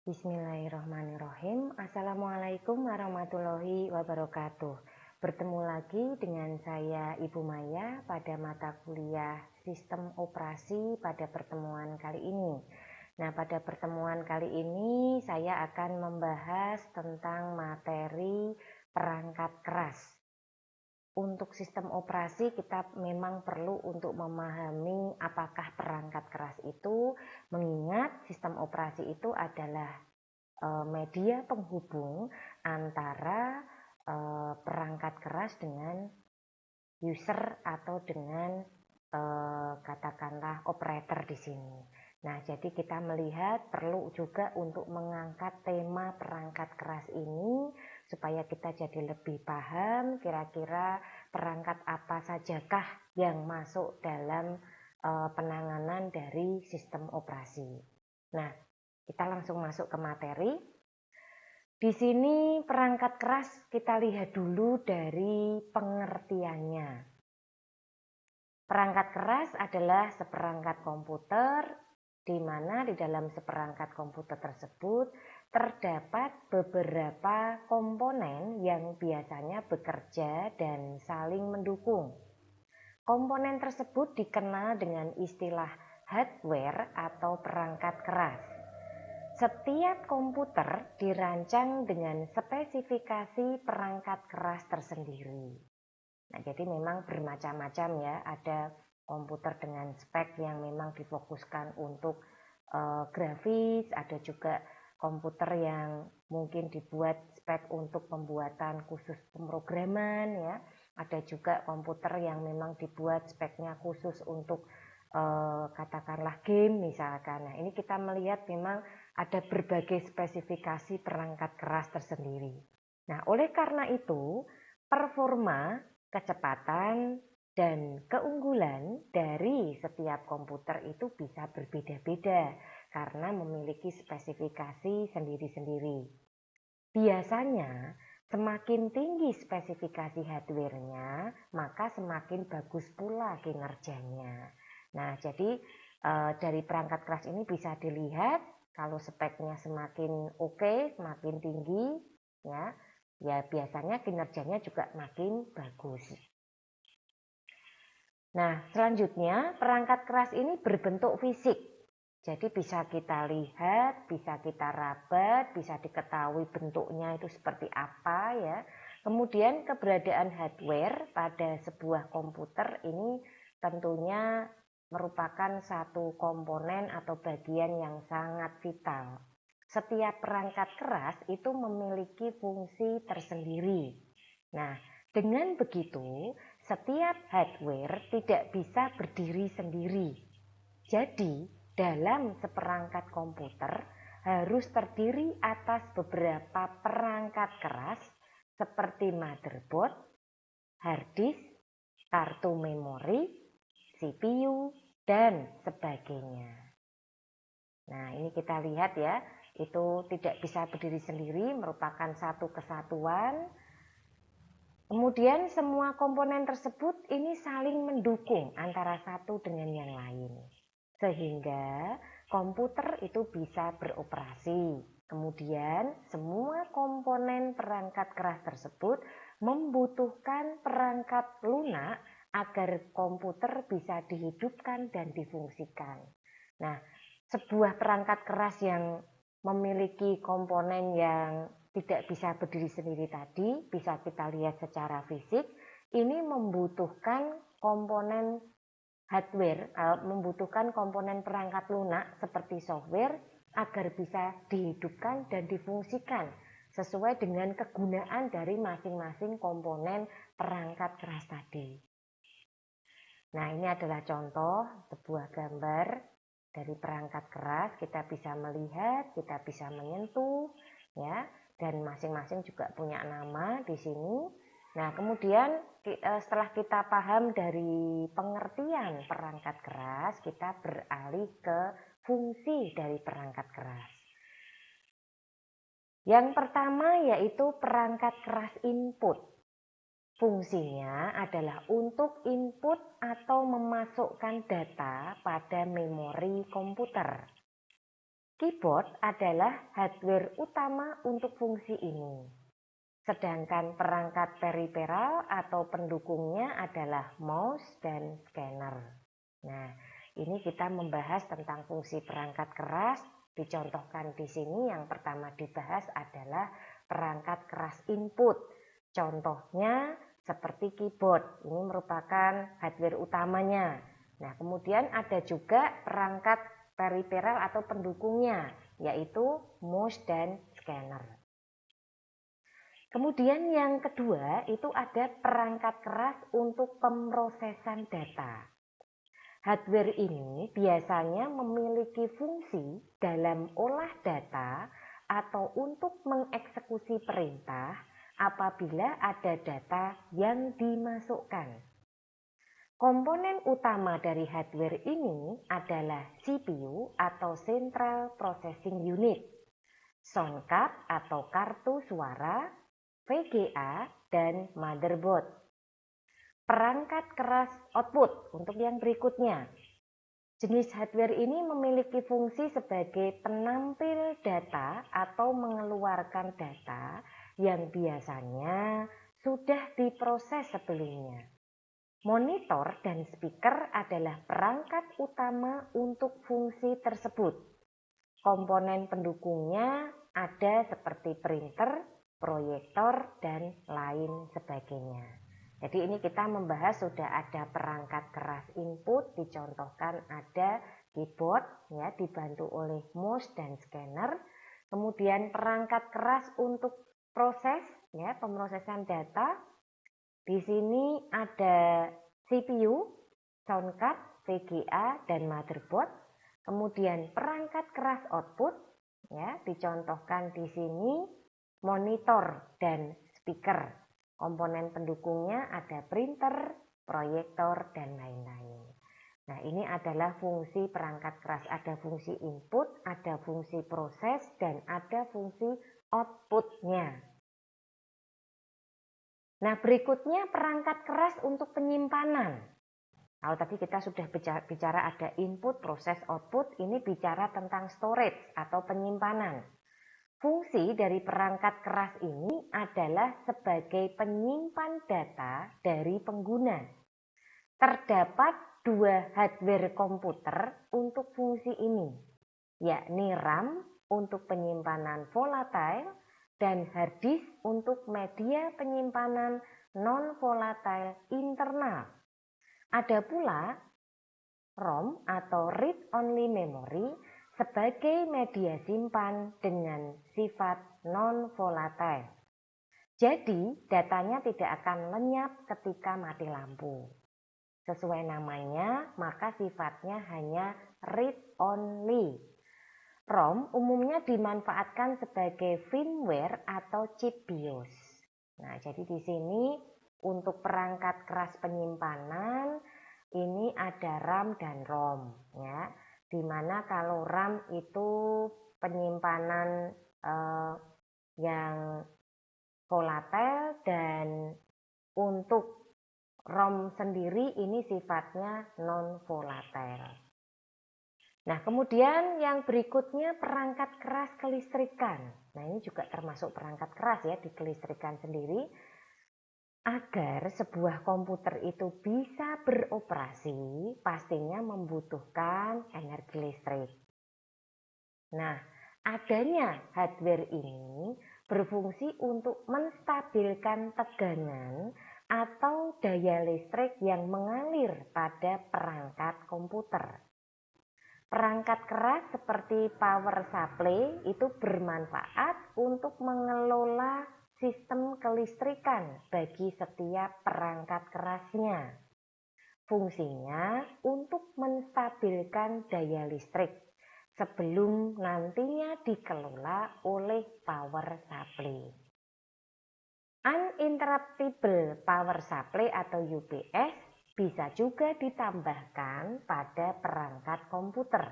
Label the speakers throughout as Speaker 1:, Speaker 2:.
Speaker 1: Bismillahirrahmanirrahim. Assalamualaikum warahmatullahi wabarakatuh. Bertemu lagi dengan saya Ibu Maya pada mata kuliah Sistem Operasi pada pertemuan kali ini. Nah, pada pertemuan kali ini saya akan membahas tentang materi perangkat keras. Untuk sistem operasi kita memang perlu untuk memahami apakah perangkat keras itu, mengingat sistem operasi itu adalah media penghubung antara perangkat keras dengan user atau dengan katakanlah operator di sini. Nah, jadi kita melihat perlu juga untuk mengangkat tema perangkat keras ini supaya kita jadi lebih paham kira-kira perangkat apa sajakah yang masuk dalam penanganan dari sistem operasi. Nah, kita langsung masuk ke materi. Di sini perangkat keras kita lihat dulu dari pengertiannya. Perangkat keras adalah seperangkat komputer di mana di dalam seperangkat komputer tersebut terdapat beberapa komponen yang biasanya bekerja dan saling mendukung. Komponen tersebut dikenal dengan istilah hardware atau perangkat keras. Setiap komputer dirancang dengan spesifikasi perangkat keras tersendiri. Nah, jadi memang bermacam-macam ya, ada komputer dengan spek yang memang difokuskan untuk grafis, ada juga komputer yang mungkin dibuat spek untuk pembuatan khusus pemrograman ya. Ada juga komputer yang memang dibuat speknya khusus untuk katakanlah game misalkan. Nah, ini kita melihat memang ada berbagai spesifikasi perangkat keras tersendiri. Nah, oleh karena itu, performa, kecepatan, dan keunggulan dari setiap komputer itu bisa berbeda-beda karena memiliki spesifikasi sendiri-sendiri. Biasanya, semakin tinggi spesifikasi hardware-nya, maka semakin bagus pula kinerjanya. Nah, jadi dari perangkat keras ini bisa dilihat kalau speknya semakin oke, semakin tinggi, ya biasanya kinerjanya juga makin bagus. Nah, selanjutnya perangkat keras ini berbentuk fisik. Jadi bisa kita lihat, bisa kita rabat, bisa diketahui bentuknya itu seperti apa ya. Kemudian keberadaan hardware pada sebuah komputer ini tentunya merupakan satu komponen atau bagian yang sangat vital. Setiap perangkat keras itu memiliki fungsi tersendiri. Nah, dengan begitu, setiap hardware tidak bisa berdiri sendiri. Jadi, dalam seperangkat komputer harus terdiri atas beberapa perangkat keras seperti motherboard, hard disk, kartu memori, CPU, dan sebagainya. Nah, ini kita lihat ya, itu tidak bisa berdiri sendiri, merupakan satu kesatuan. Kemudian semua komponen tersebut ini saling mendukung antara satu dengan yang lain. Sehingga komputer itu bisa beroperasi. Kemudian semua komponen perangkat keras tersebut membutuhkan perangkat lunak agar komputer bisa dihidupkan dan difungsikan. Nah, sebuah perangkat keras yang memiliki komponen yang tidak bisa berdiri sendiri tadi, bisa kita lihat secara fisik, ini membutuhkan komponen hardware, membutuhkan komponen perangkat lunak seperti software agar bisa dihidupkan dan difungsikan sesuai dengan kegunaan dari masing-masing komponen perangkat keras tadi. Nah, ini adalah contoh sebuah gambar dari perangkat keras. Kita bisa melihat, kita bisa menyentuh, ya, dan masing-masing juga punya nama di sini. Nah, kemudian setelah kita paham dari pengertian perangkat keras, kita beralih ke fungsi dari perangkat keras. Yang pertama yaitu perangkat keras input. Fungsinya adalah untuk input atau memasukkan data pada memori komputer. Keyboard adalah hardware utama untuk fungsi ini. Sedangkan perangkat periferal atau pendukungnya adalah mouse dan scanner. Nah, ini kita membahas tentang fungsi perangkat keras. Dicontohkan di sini yang pertama dibahas adalah perangkat keras input. Contohnya seperti keyboard. Ini merupakan hardware utamanya. Nah, kemudian ada juga perangkat periferal atau pendukungnya, yaitu mouse dan scanner. Kemudian yang kedua itu ada perangkat keras untuk pemrosesan data. Hardware ini biasanya memiliki fungsi dalam olah data atau untuk mengeksekusi perintah apabila ada data yang dimasukkan. Komponen utama dari hardware ini adalah CPU atau Central Processing Unit, sound card atau kartu suara, VGA, dan motherboard. Perangkat keras output untuk yang berikutnya. Jenis hardware ini memiliki fungsi sebagai penampil data atau mengeluarkan data yang biasanya sudah diproses sebelumnya. Monitor dan speaker adalah perangkat utama untuk fungsi tersebut. Komponen pendukungnya ada seperti printer, proyektor, dan lain sebagainya. Jadi ini kita membahas sudah ada perangkat keras input, dicontohkan ada keyboard ya dibantu oleh mouse dan scanner. Kemudian perangkat keras untuk proses ya pemrosesan data. Di sini ada CPU, sound card, VGA, dan motherboard. Kemudian perangkat keras output ya dicontohkan di sini monitor dan speaker. Komponen pendukungnya ada printer, proyektor, dan lain-lain. Nah, ini adalah fungsi perangkat keras. Ada fungsi input, ada fungsi proses, dan ada fungsi outputnya. Nah, berikutnya perangkat keras untuk penyimpanan. Kalau tadi kita sudah bicara ada input, proses, output, ini bicara tentang storage atau penyimpanan. Fungsi dari perangkat keras ini adalah sebagai penyimpan data dari pengguna. Terdapat dua hardware komputer untuk fungsi ini, yakni RAM untuk penyimpanan volatile dan hard disk untuk media penyimpanan non-volatile internal. Ada pula ROM atau read-only memory sebagai media simpan dengan sifat non-volatile. Jadi, datanya tidak akan lenyap ketika mati lampu. Sesuai namanya, maka sifatnya hanya read-only. ROM umumnya dimanfaatkan sebagai firmware atau chip BIOS. Nah, jadi di sini untuk perangkat keras penyimpanan, ini ada RAM dan ROM, ya. Dimana kalau RAM itu penyimpanan yang volatile dan untuk ROM sendiri ini sifatnya non-volatile. Nah, kemudian yang berikutnya perangkat keras kelistrikan. Nah, ini juga termasuk perangkat keras ya di kelistrikan sendiri. Agar sebuah komputer itu bisa beroperasi, pastinya membutuhkan energi listrik. Nah, adanya hardware ini berfungsi untuk menstabilkan tegangan atau daya listrik yang mengalir pada perangkat komputer. Perangkat keras seperti power supply itu bermanfaat untuk mengelola sistem kelistrikan bagi setiap perangkat kerasnya. Fungsinya untuk menstabilkan daya listrik sebelum nantinya dikelola oleh power supply. Uninterruptible power supply atau UPS bisa juga ditambahkan pada perangkat komputer.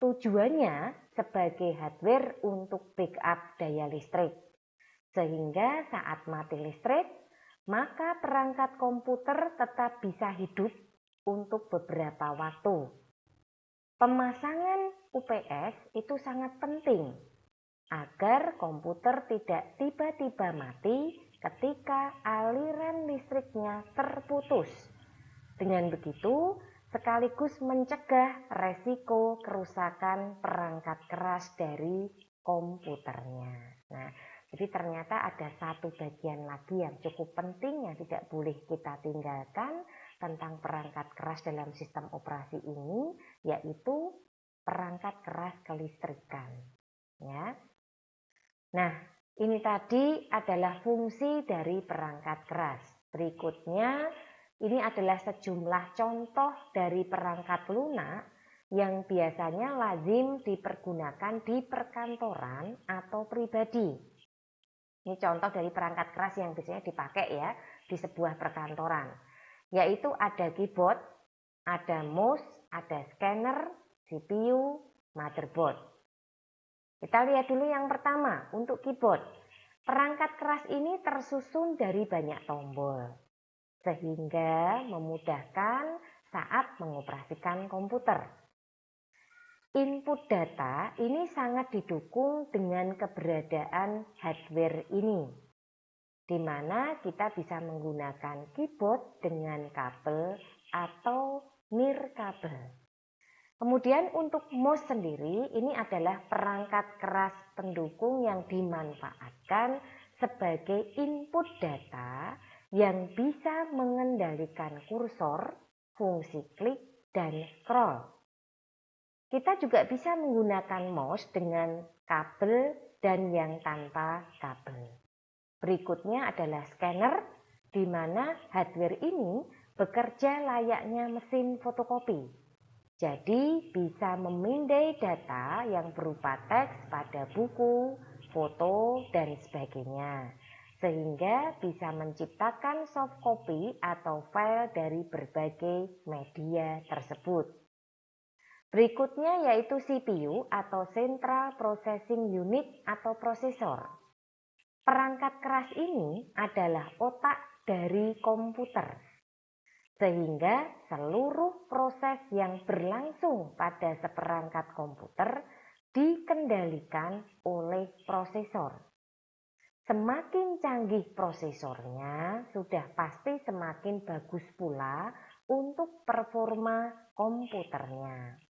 Speaker 1: Tujuannya sebagai hardware untuk backup daya listrik. Sehingga saat mati listrik, maka perangkat komputer tetap bisa hidup untuk beberapa waktu. Pemasangan UPS itu sangat penting agar komputer tidak tiba-tiba mati ketika aliran listriknya terputus. Dengan begitu, sekaligus mencegah resiko kerusakan perangkat keras dari komputernya. Nah, jadi ternyata ada satu bagian lagi yang cukup penting yang tidak boleh kita tinggalkan tentang perangkat keras dalam sistem operasi ini, yaitu perangkat keras kelistrikan. Ya. Nah, ini tadi adalah fungsi dari perangkat keras. Berikutnya, ini adalah sejumlah contoh dari perangkat lunak yang biasanya lazim dipergunakan di perkantoran atau pribadi. Ini contoh dari perangkat keras yang biasanya dipakai ya di sebuah perkantoran. Yaitu ada keyboard, ada mouse, ada scanner, CPU, motherboard. Kita lihat dulu yang pertama untuk keyboard. Perangkat keras ini tersusun dari banyak tombol, sehingga memudahkan saat mengoperasikan komputer. Input data ini sangat didukung dengan keberadaan hardware ini, di mana kita bisa menggunakan keyboard dengan kabel atau nirkabel. Kemudian untuk mouse sendiri, ini adalah perangkat keras pendukung yang dimanfaatkan sebagai input data yang bisa mengendalikan kursor, fungsi klik, dan scroll. Kita juga bisa menggunakan mouse dengan kabel dan yang tanpa kabel. Berikutnya adalah scanner, di mana hardware ini bekerja layaknya mesin fotokopi. Jadi bisa memindai data yang berupa teks pada buku, foto, dan sebagainya. Sehingga bisa menciptakan soft copy atau file dari berbagai media tersebut. Berikutnya yaitu CPU atau Central Processing Unit atau prosesor. Perangkat keras ini adalah otak dari komputer, sehingga seluruh proses yang berlangsung pada seperangkat komputer dikendalikan oleh prosesor. Semakin canggih prosesornya, sudah pasti semakin bagus pula untuk performa komputernya.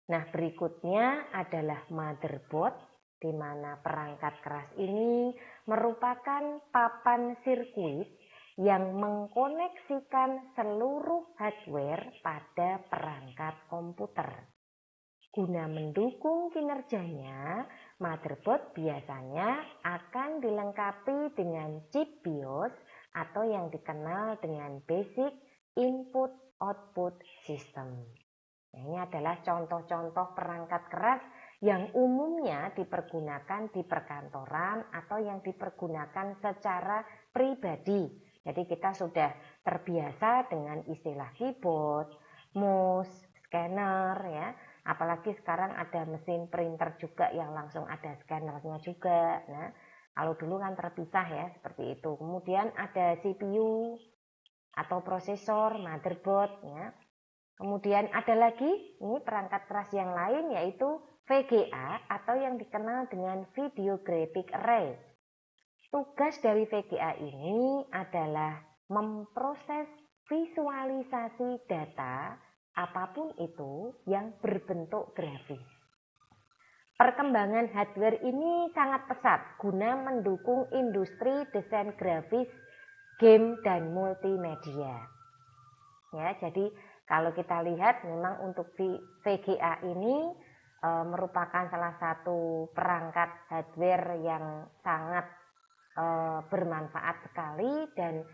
Speaker 1: Nah, berikutnya adalah motherboard, di mana perangkat keras ini merupakan papan sirkuit yang mengkoneksikan seluruh hardware pada perangkat komputer. Guna mendukung kinerjanya, motherboard biasanya akan dilengkapi dengan chip BIOS atau yang dikenal dengan Basic Input-Output System. Nah, ini adalah contoh-contoh perangkat keras yang umumnya dipergunakan di perkantoran atau yang dipergunakan secara pribadi. Jadi kita sudah terbiasa dengan istilah keyboard, mouse, scanner ya. Apalagi sekarang ada mesin printer juga yang langsung ada scannernya juga. Nah, kalau dulu kan terpisah ya seperti itu. Kemudian ada CPU atau prosesor, motherboard ya. Kemudian ada lagi ini perangkat keras yang lain yaitu VGA atau yang dikenal dengan Video Graphic Array. Tugas dari VGA ini adalah memproses visualisasi data apapun itu yang berbentuk grafis. Perkembangan hardware ini sangat pesat guna mendukung industri desain grafis, game, dan multimedia. Ya, jadi kalau kita lihat memang untuk VGA ini merupakan salah satu perangkat hardware yang sangat bermanfaat sekali, dan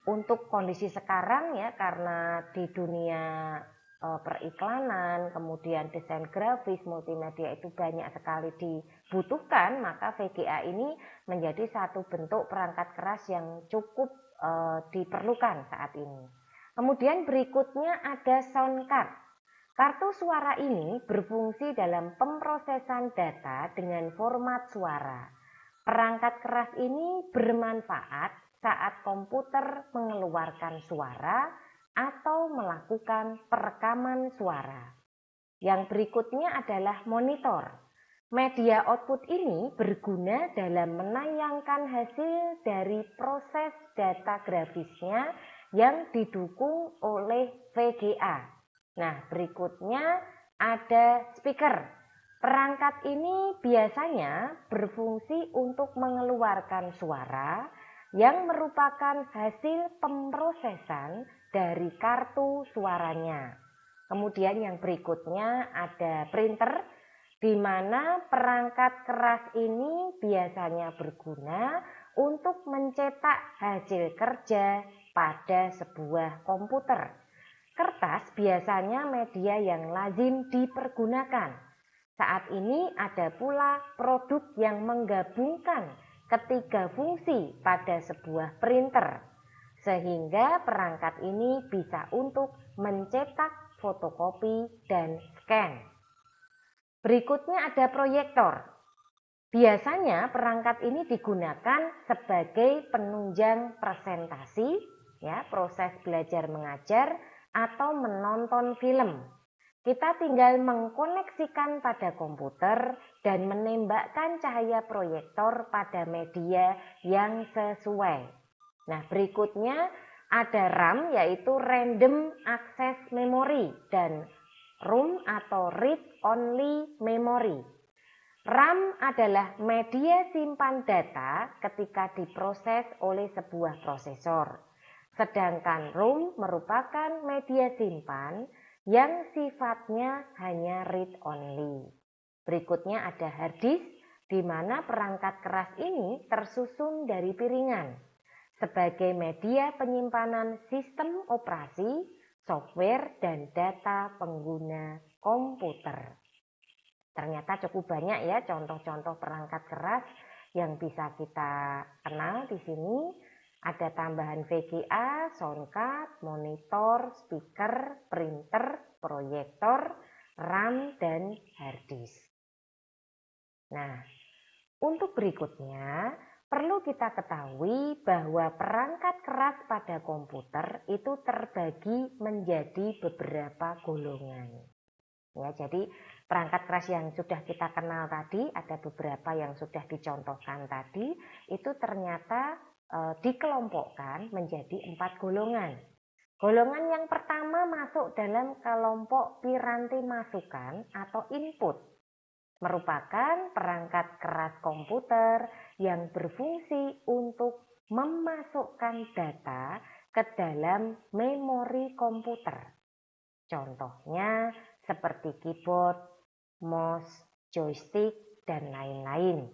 Speaker 1: untuk kondisi sekarang ya karena di dunia periklanan, kemudian desain grafis, multimedia itu banyak sekali dibutuhkan, maka VGA ini menjadi satu bentuk perangkat keras yang cukup diperlukan saat ini. Kemudian berikutnya ada sound card. Kartu suara ini berfungsi dalam pemrosesan data dengan format suara. Perangkat keras ini bermanfaat saat komputer mengeluarkan suara atau melakukan perekaman suara. Yang berikutnya adalah monitor. Media output ini berguna dalam menayangkan hasil dari proses data grafisnya yang didukung oleh VGA. Nah, berikutnya ada speaker. Perangkat ini biasanya berfungsi untuk mengeluarkan suara yang merupakan hasil pemrosesan dari kartu suaranya. Kemudian yang berikutnya ada printer, di mana perangkat keras ini biasanya berguna untuk mencetak hasil kerja pada sebuah komputer. Kertas biasanya media yang lazim dipergunakan. Saat ini ada pula produk yang menggabungkan ketiga fungsi pada sebuah printer, sehingga perangkat ini bisa untuk mencetak fotokopi dan scan. Berikutnya ada proyektor. Biasanya perangkat ini digunakan sebagai penunjang presentasi, ya, proses belajar mengajar atau menonton film. Kita tinggal mengkoneksikan pada komputer dan menembakkan cahaya proyektor pada media yang sesuai. Nah, berikutnya ada RAM, yaitu Random Access Memory, dan ROM atau Read Only Memory. RAM adalah media simpan data ketika diproses oleh sebuah prosesor. Sedangkan ROM merupakan media simpan yang sifatnya hanya read only. Berikutnya ada hard disk, di mana perangkat keras ini tersusun dari piringan sebagai media penyimpanan sistem operasi, software, dan data pengguna komputer. Ternyata cukup banyak ya contoh-contoh perangkat keras yang bisa kita kenal di sini. Ada tambahan VGA, soundcard, monitor, speaker, printer, proyektor, RAM, dan hard disk. Nah, untuk berikutnya, perlu kita ketahui bahwa perangkat keras pada komputer itu terbagi menjadi beberapa golongan. Ya, jadi perangkat keras yang sudah kita kenal tadi, ada beberapa yang sudah dicontohkan tadi, itu ternyata dikelompokkan menjadi 4 golongan. Golongan yang pertama masuk dalam kelompok piranti masukan atau input, merupakan perangkat keras komputer yang berfungsi untuk memasukkan data ke dalam memori komputer. Contohnya seperti keyboard, mouse, joystick, dan lain-lain.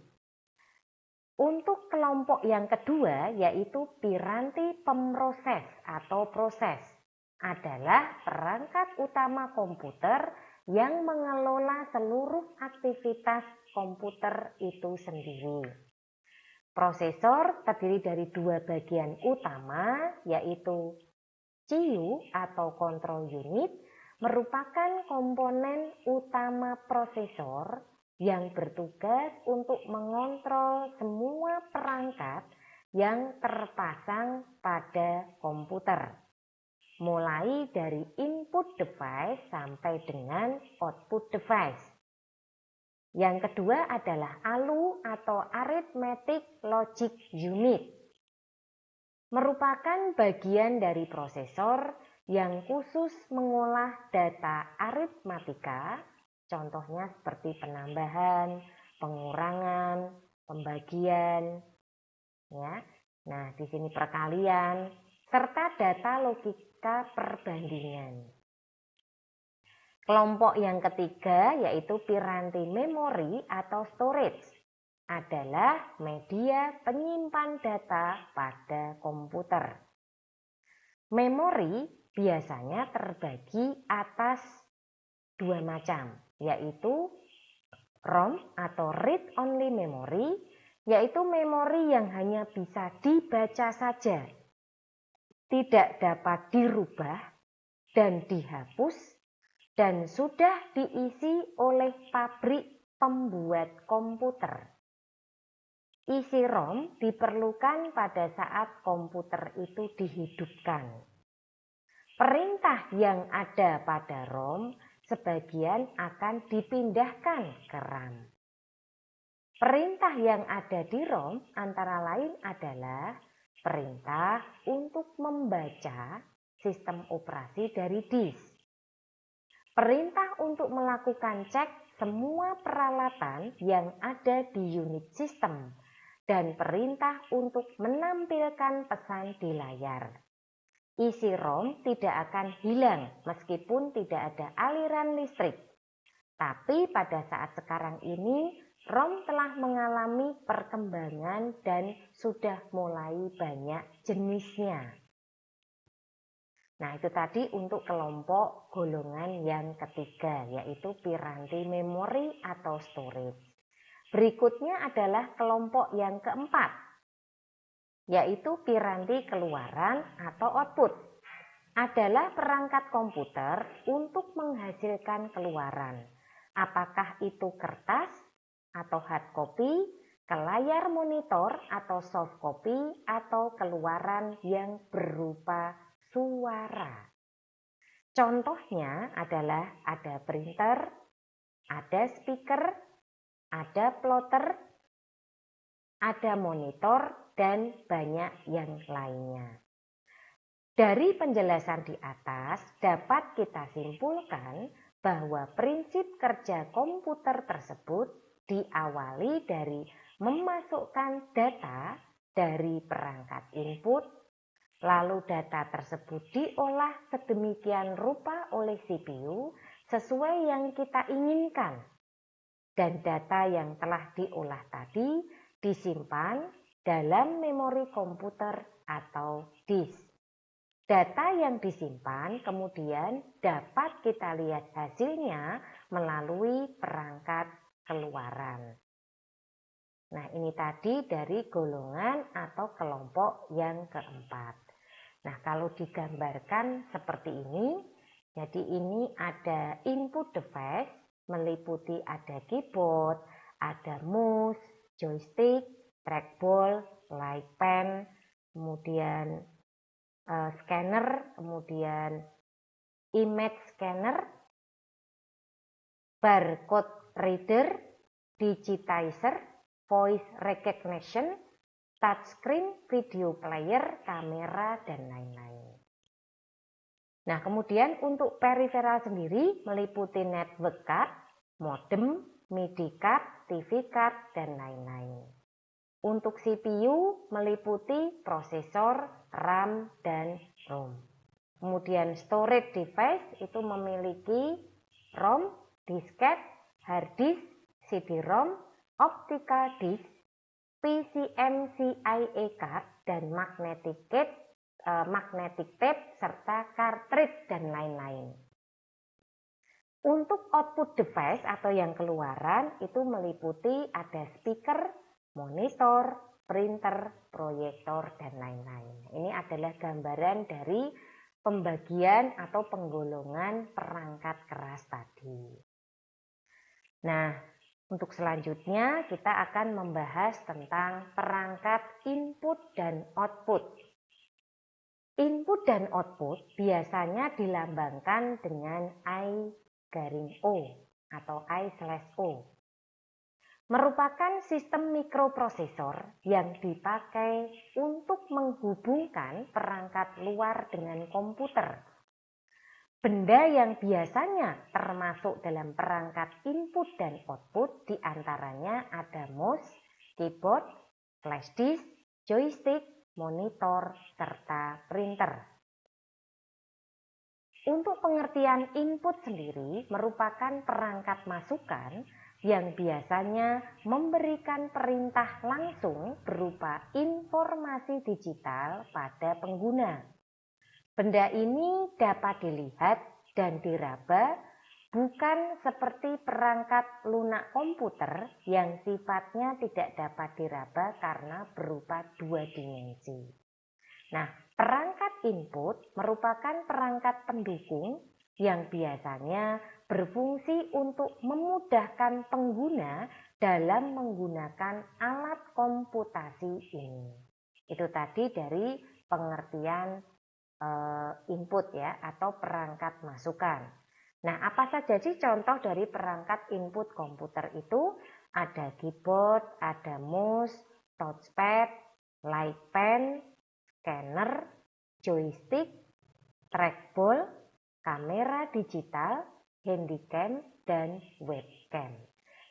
Speaker 1: Untuk kelompok yang kedua, yaitu piranti pemroses atau proses, adalah perangkat utama komputer yang mengelola seluruh aktivitas komputer itu sendiri. Prosesor terdiri dari 2 bagian utama, yaitu CPU atau control unit, merupakan komponen utama prosesor yang bertugas untuk mengontrol semua perangkat yang terpasang pada komputer, mulai dari input device sampai dengan output device. Yang kedua adalah ALU atau Arithmetic Logic Unit, merupakan bagian dari prosesor yang khusus mengolah data aritmatika, contohnya seperti penambahan, pengurangan, pembagian, ya. Nah, di sini perkalian serta data logika perbandingan. Kelompok yang ketiga yaitu piranti memori atau storage, adalah media penyimpan data pada komputer. Memori biasanya terbagi atas 2 macam, yaitu ROM atau Read Only Memory, yaitu memori yang hanya bisa dibaca saja, tidak dapat dirubah dan dihapus, dan sudah diisi oleh pabrik pembuat komputer. Isi ROM diperlukan pada saat komputer itu dihidupkan. Perintah yang ada pada ROM sebagian akan dipindahkan ke RAM. Perintah yang ada di ROM antara lain adalah perintah untuk membaca sistem operasi dari disk, perintah untuk melakukan cek semua peralatan yang ada di unit sistem, dan perintah untuk menampilkan pesan di layar. Isi ROM tidak akan hilang meskipun tidak ada aliran listrik. Tapi pada saat sekarang ini, ROM telah mengalami perkembangan dan sudah mulai banyak jenisnya. Nah, itu tadi untuk kelompok golongan yang ketiga, yaitu piranti memori atau storage. Berikutnya adalah kelompok yang keempat, yaitu piranti keluaran atau output. Adalah perangkat komputer untuk menghasilkan keluaran. Apakah itu kertas atau hard copy, ke layar monitor atau soft copy, atau keluaran yang berupa suara. Contohnya adalah ada printer, ada speaker, ada plotter, ada monitor, dan banyak yang lainnya. Dari penjelasan di atas dapat kita simpulkan bahwa prinsip kerja komputer tersebut diawali dari memasukkan data dari perangkat input, lalu data tersebut diolah sedemikian rupa oleh CPU sesuai yang kita inginkan, dan data yang telah diolah tadi disimpan dalam memori komputer atau disk. Data yang disimpan kemudian dapat kita lihat hasilnya melalui perangkat keluaran. Nah, ini tadi dari golongan atau kelompok yang keempat. Nah, kalau digambarkan seperti ini, jadi ini ada input device, meliputi ada keyboard, ada mouse, joystick, trackball, light pen, kemudian scanner, kemudian image scanner, barcode reader, digitizer, voice recognition, touchscreen, video player, kamera, dan lain-lain. Nah, kemudian untuk peripheral sendiri meliputi network card, modem, MIDI card, TV card, dan lain-lain. Untuk CPU meliputi prosesor, RAM, dan ROM. Kemudian storage device itu memiliki ROM, disket, hard disk, CD-ROM, optical disk, PCMCIe card, dan magnetic tape, serta cartridge, dan lain-lain. Untuk output device atau yang keluaran itu meliputi ada speaker, monitor, printer, proyektor, dan lain-lain. Ini adalah gambaran dari pembagian atau penggolongan perangkat keras tadi. Nah, untuk selanjutnya kita akan membahas tentang perangkat input dan output. Input dan output biasanya dilambangkan dengan I-O atau I/O. Merupakan sistem mikroprosesor yang dipakai untuk menghubungkan perangkat luar dengan komputer. Benda yang biasanya termasuk dalam perangkat input dan output diantaranya ada mouse, keyboard, flash disk, joystick, monitor, serta printer. Untuk pengertian input sendiri merupakan perangkat masukan yang biasanya memberikan perintah langsung berupa informasi digital pada pengguna. Benda ini dapat dilihat dan diraba, bukan seperti perangkat lunak komputer yang sifatnya tidak dapat diraba karena berupa dua dimensi. Nah, perangkat input merupakan perangkat pendukung yang biasanya berfungsi untuk memudahkan pengguna dalam menggunakan alat komputasi ini. Itu tadi dari pengertian input ya, atau perangkat masukan. Nah, apa saja sih contoh dari perangkat input komputer itu? Ada keyboard, ada mouse, touchpad, light pen, scanner, joystick, trackball, kamera digital, handycam, dan webcam.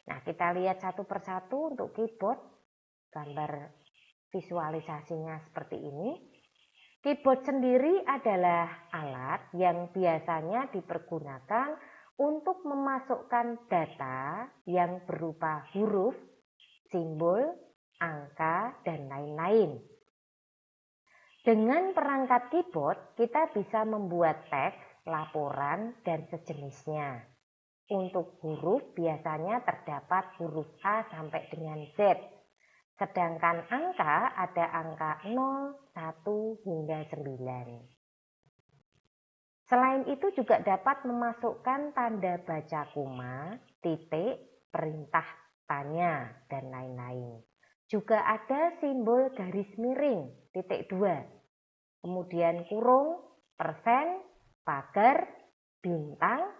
Speaker 1: Nah, kita lihat satu persatu untuk keyboard. Gambar visualisasinya seperti ini. Keyboard sendiri adalah alat yang biasanya dipergunakan untuk memasukkan data yang berupa huruf, simbol, angka, dan lain-lain. Dengan perangkat keyboard, kita bisa membuat teks, laporan, dan sejenisnya. Untuk huruf biasanya terdapat huruf A sampai dengan Z. Sedangkan angka ada angka 0, 1, hingga 9. Selain itu juga dapat memasukkan tanda baca koma, titik, perintah tanya, dan lain-lain. Juga ada simbol garis miring, titik 2. Kemudian kurung, persen, pagar, bintang,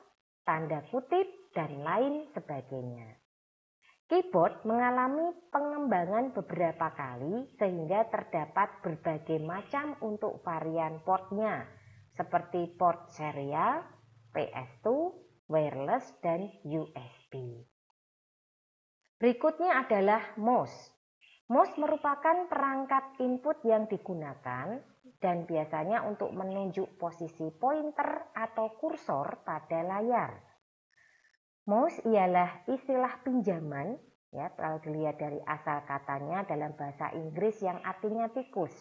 Speaker 1: tanda kutip, dan lain sebagainya. Keyboard mengalami pengembangan beberapa kali sehingga terdapat berbagai macam untuk varian portnya seperti port serial, PS2, wireless, dan USB. Berikutnya adalah mouse. Mouse merupakan perangkat input yang digunakan dan biasanya untuk menunjuk posisi pointer atau kursor pada layar. Mouse ialah istilah pinjaman, ya, kalau dilihat dari asal katanya dalam bahasa Inggris yang artinya tikus.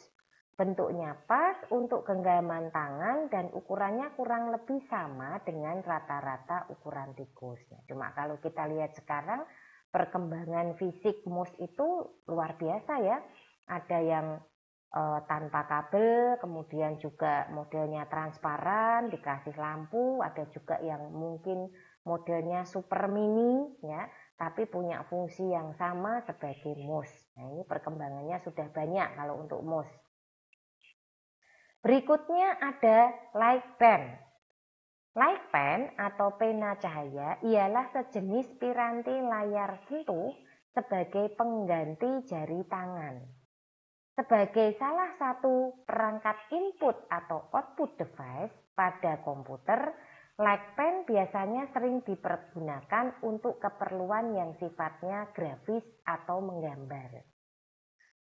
Speaker 1: Bentuknya pas untuk genggaman tangan dan ukurannya kurang lebih sama dengan rata-rata ukuran tikus. Nah, cuma kalau kita lihat sekarang perkembangan fisik mouse itu luar biasa ya. Ada yang tanpa kabel, kemudian juga modelnya transparan, dikasih lampu, ada juga yang mungkin modelnya super mini ya, tapi punya fungsi yang sama sebagai mouse. Nah, ini perkembangannya sudah banyak kalau untuk mouse. Berikutnya ada light pen. Light pen atau pena cahaya ialah sejenis piranti layar sentuh sebagai pengganti jari tangan. Sebagai salah satu perangkat input atau output device pada komputer, light pen biasanya sering dipergunakan untuk keperluan yang sifatnya grafis atau menggambar.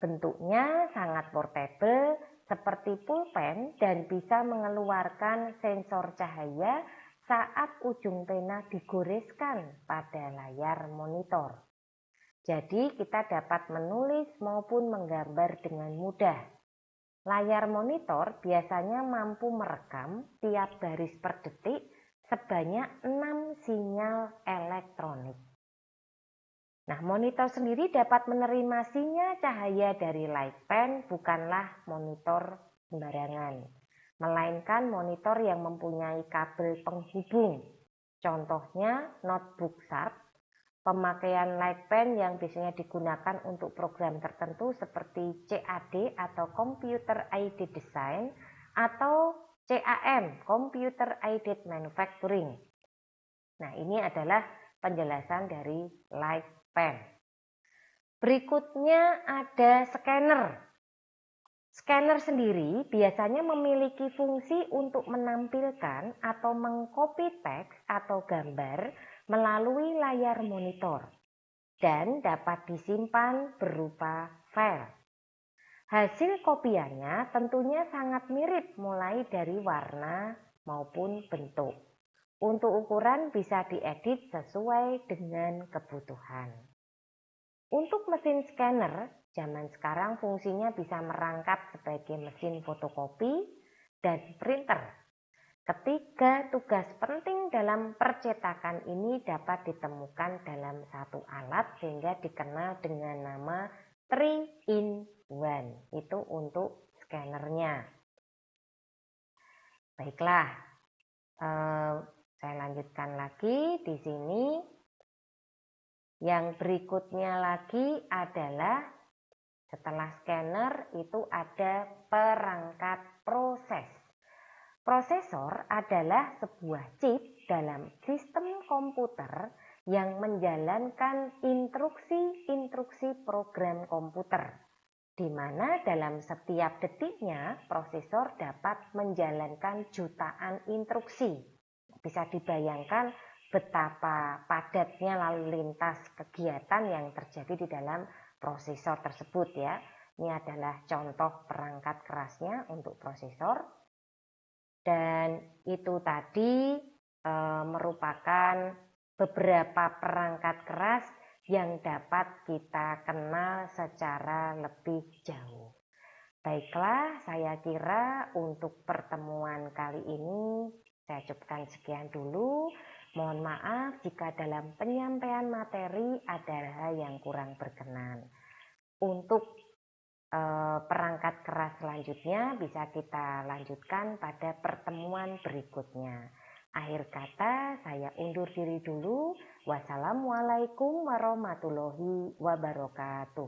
Speaker 1: Bentuknya sangat portable seperti pulpen dan bisa mengeluarkan sensor cahaya saat ujung pena digoreskan pada layar monitor. Jadi kita dapat menulis maupun menggambar dengan mudah. Layar monitor biasanya mampu merekam tiap baris per detik sebanyak 6 sinyal elektronik. Nah, monitor sendiri dapat menerima sinyal cahaya dari light pen, bukanlah monitor sembarangan, melainkan monitor yang mempunyai kabel penghubung. Contohnya notebook Sharp. Pemakaian light pen yang biasanya digunakan untuk program tertentu seperti CAD atau Computer Aided Design atau CAM, Computer Aided Manufacturing. Nah, ini adalah penjelasan dari light pen. Berikutnya ada scanner. Scanner sendiri biasanya memiliki fungsi untuk menampilkan atau mengcopy teks atau gambar melalui layar monitor dan dapat disimpan berupa file. Hasil kopiannya tentunya sangat mirip mulai dari warna maupun bentuk. Untuk ukuran bisa diedit sesuai dengan kebutuhan. Untuk mesin scanner, zaman sekarang fungsinya bisa merangkap sebagai mesin fotokopi dan printer. Ketiga tugas penting dalam percetakan ini dapat ditemukan dalam satu alat sehingga dikenal dengan nama 3-in-1. Itu untuk scannernya. Baiklah, saya lanjutkan lagi di sini. Yang berikutnya lagi adalah setelah scanner itu ada perangkat proses. Prosesor adalah sebuah chip dalam sistem komputer yang menjalankan instruksi-instruksi program komputer, di mana dalam setiap detiknya prosesor dapat menjalankan jutaan instruksi. Bisa dibayangkan betapa padatnya lalu lintas kegiatan yang terjadi di dalam prosesor tersebut ya. Ini adalah contoh perangkat kerasnya untuk prosesor. Dan itu tadi merupakan beberapa perangkat keras yang dapat kita kenal secara lebih jauh. Baiklah, saya kira untuk pertemuan kali ini saya cukupkan sekian dulu. Mohon maaf jika dalam penyampaian materi ada hal yang kurang berkenan. Untuk perangkat keras selanjutnya bisa kita lanjutkan pada pertemuan berikutnya. Akhir kata, saya undur diri dulu. Wassalamualaikum warahmatullahi wabarakatuh.